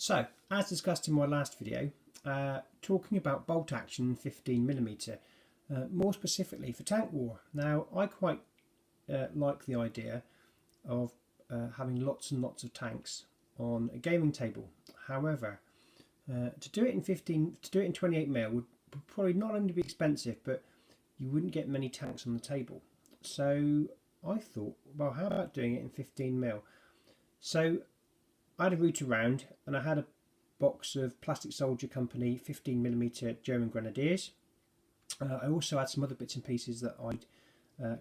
So, as discussed in my last video, talking about bolt action 15mm, more specifically for tank war. Now, I quite like the idea of having lots and lots of tanks on a gaming table. However, to do it in 28mm would probably not only be expensive, but you wouldn't get many tanks on the table. So I thought, well, how about doing it in 15mm? So I had a route around and I had a box of Plastic Soldier Company 15mm German Grenadiers. I also had some other bits and pieces that I'd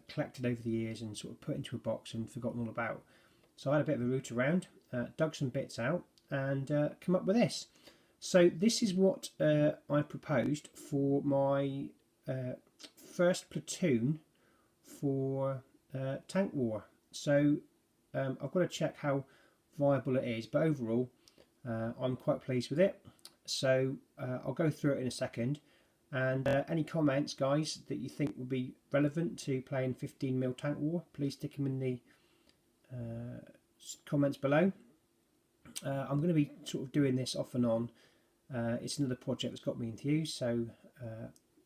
collected over the years and sort of put into a box and forgotten all about. So I had a bit of a route around, dug some bits out and come up with this. So this is what I proposed for my first platoon for tank war. So I've got to check how viable it is, but overall I'm quite pleased with it. So I'll go through it in a second, and any comments, guys, that you think would be relevant to playing 15mm tank war, please stick them in the comments below. I'm going to be sort of doing this off and on. It's another project that's got me enthused, so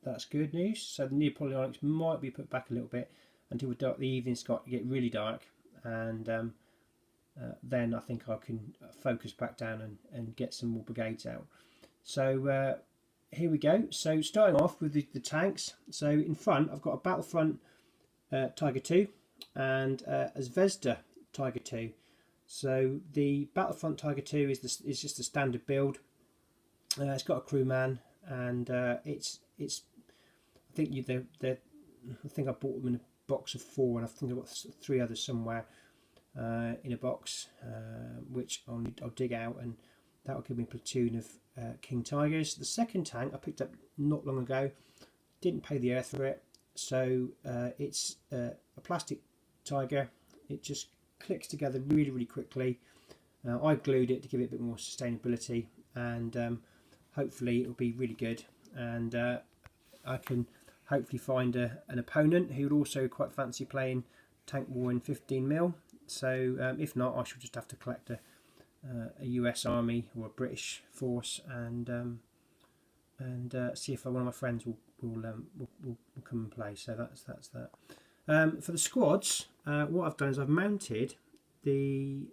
that's good news. So the Neapolionics might be put back a little bit until the evenings get really dark, and then I think I can focus back down and get some more brigades out. So here we go. So starting off with the tanks. So in front I've got a Battlefront Tiger 2 and a Zvezda Tiger 2. So the Battlefront Tiger 2 is just a standard build. It's got a crewman, and it's I think I think I bought them in a box of 4, and I think I've got 3 others somewhere in a box, which I'll dig out, and that will give me a platoon of King Tigers. The second tank I picked up not long ago, didn't pay the earth for it, so it's a plastic Tiger. It just clicks together really quickly. I glued it to give it a bit more sustainability, and hopefully it'll be really good, and I can hopefully find an opponent who would also quite fancy playing tank war in 15mm. So if not, I shall just have to collect a US Army or a British force and see if one of my friends will come and play. So that's that. For the squads, what I've done is I've mounted the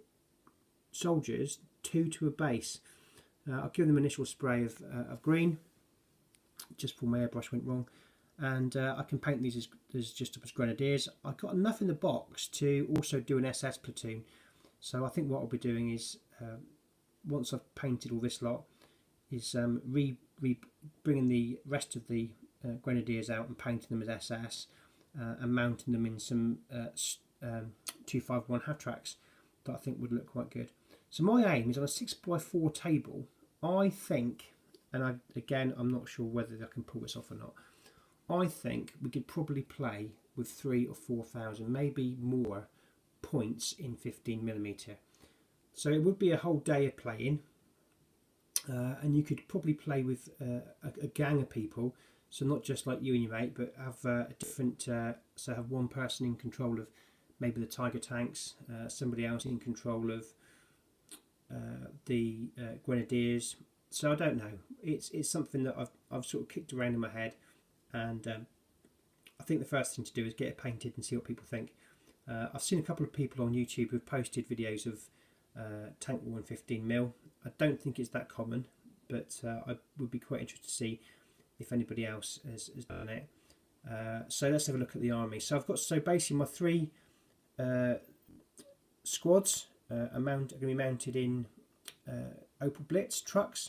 soldiers 2 to a base. I'll give them initial spray of green, just before my airbrush went wrong, and I can paint these as just as grenadiers. I've got enough in the box to also do an SS platoon, so I think what I'll be doing is once I've painted all this lot is bringing the rest of the grenadiers out and painting them as SS and mounting them in some 251 half tracks that I think would look quite good. So my aim is on a 6x4 table. I think, and again I'm not sure whether I can pull this off or not, I think we could probably play with 3,000 or 4,000, maybe more, points in 15mm. So it would be a whole day of playing, and you could probably play with a gang of people, so not just like you and your mate, but have a different, so have one person in control of maybe the Tiger tanks, somebody else in control of the Grenadiers. So I don't know, it's something that I've sort of kicked around in my head, and I think the first thing to do is get it painted and see what people think. I've seen a couple of people on YouTube who've posted videos of tank war in 15mm. I don't think it's that common, but I would be quite interested to see if anybody else has done it. So let's have a look at the army. So I've got, so basically my 3 squads are going to be mounted in Opel Blitz trucks.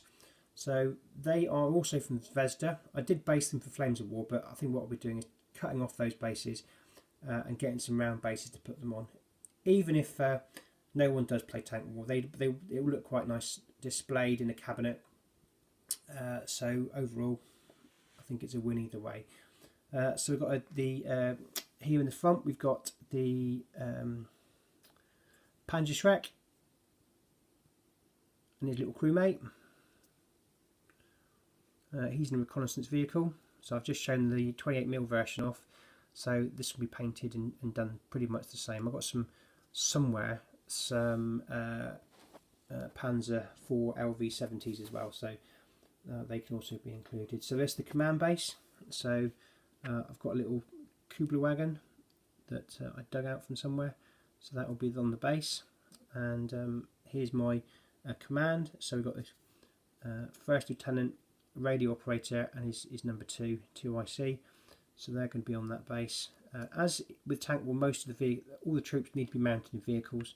So they are also from Zvezda. I did base them for Flames of War, but I think what I'll be doing is cutting off those bases and getting some round bases to put them on. Even if no one does play tank war, it will look quite nice displayed in a cabinet. So overall, I think it's a win either way. So we've got here in the front, we've got the Panzerschreck and his little crewmate. He's in a reconnaissance vehicle, so I've just shown the 28mm version off, so this will be painted and done pretty much the same. I've got some Panzer IV LV70s as well, so they can also be included. So there's the command base. So I've got a little Kubler wagon that I dug out from somewhere, so that will be on the base. And here's my command. So we've got this First Lieutenant radio operator and his number 2 IC, so they're going to be on that base. As with Tank War, all the troops need to be mounted in vehicles,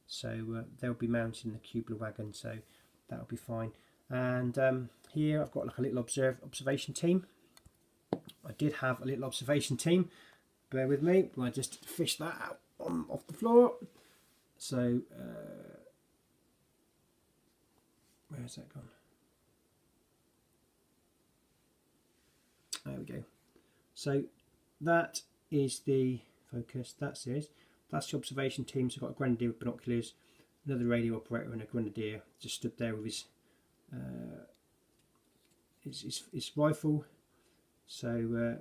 so they'll be mounted in the Kubler wagon, so that'll be fine. And here I've got like a little observation team. I did have a little observation team, bear with me, I just fished that out off the floor. So where's that gone? There we go. So that is the focus. That's the observation team. So I've got a grenadier with binoculars, another radio operator, and a grenadier just stood there with his rifle. So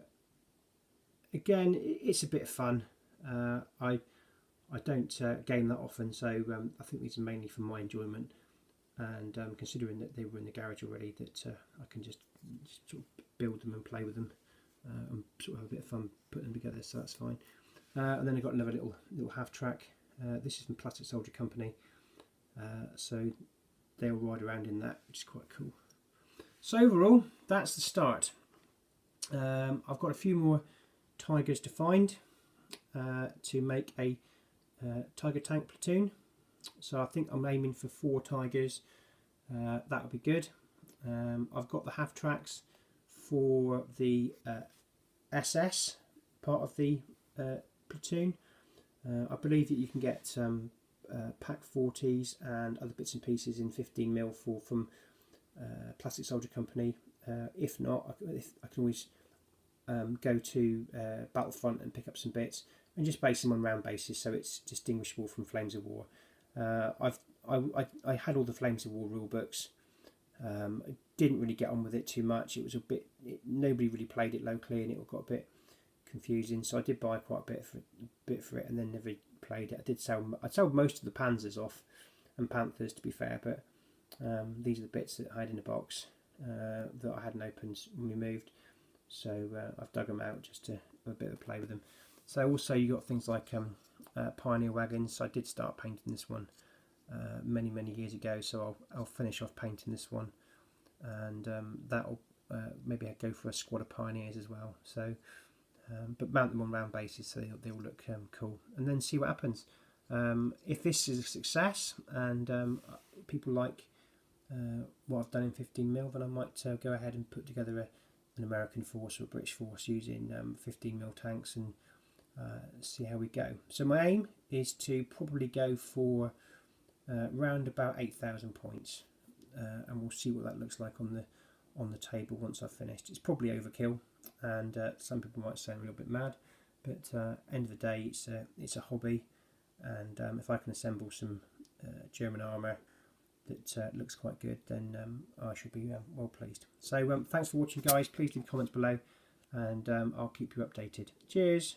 again, it's a bit of fun. I don't game that often, so I think these are mainly for my enjoyment. And considering that they were in the garage already, that I can just sort of build them and play with them and sort of have a bit of fun putting them together, so that's fine. And then I've got another little half track. This is from Plastic Soldier Company, so they'll ride around in that, which is quite cool. So overall, that's the start. I've got a few more Tigers to find to make a Tiger tank platoon. So I think I'm aiming for 4 Tigers. That would be good. I've got the half tracks for the SS part of the platoon. I believe that you can get Pack 40s and other bits and pieces in 15mm from Plastic Soldier Company. If not, I can always go to Battlefront and pick up some bits and just base them on round bases, so it's distinguishable from Flames of War. I had all the Flames of War rule books. I didn't really get on with it too much. It was nobody really played it locally, and it got a bit confusing. So I did buy quite a bit for it, and then never played it. I sold most of the Panzers off and Panthers, to be fair, but these are the bits that I had in the box that I hadn't opened when we moved. So I've dug them out just to have a bit of a play with them. So also you got things like Pioneer Wagons. So I did start painting this one many years ago, so I'll finish off painting this one, and that'll maybe I'd go for a squad of Pioneers as well. So but mount them on round bases so they all look cool, and then see what happens. If this is a success and people like what I've done in 15mm, then I might go ahead and put together an American force or a British force using 15mm tanks and see how we go. So my aim is to probably go for round about 8,000 points, and we'll see what that looks like on the table once I've finished. It's probably overkill, and some people might say I'm a little bit mad, but end of the day, it's a hobby, and if I can assemble some German armour that looks quite good, then I should be well pleased. So thanks for watching, guys. Please leave comments below, and I'll keep you updated. Cheers.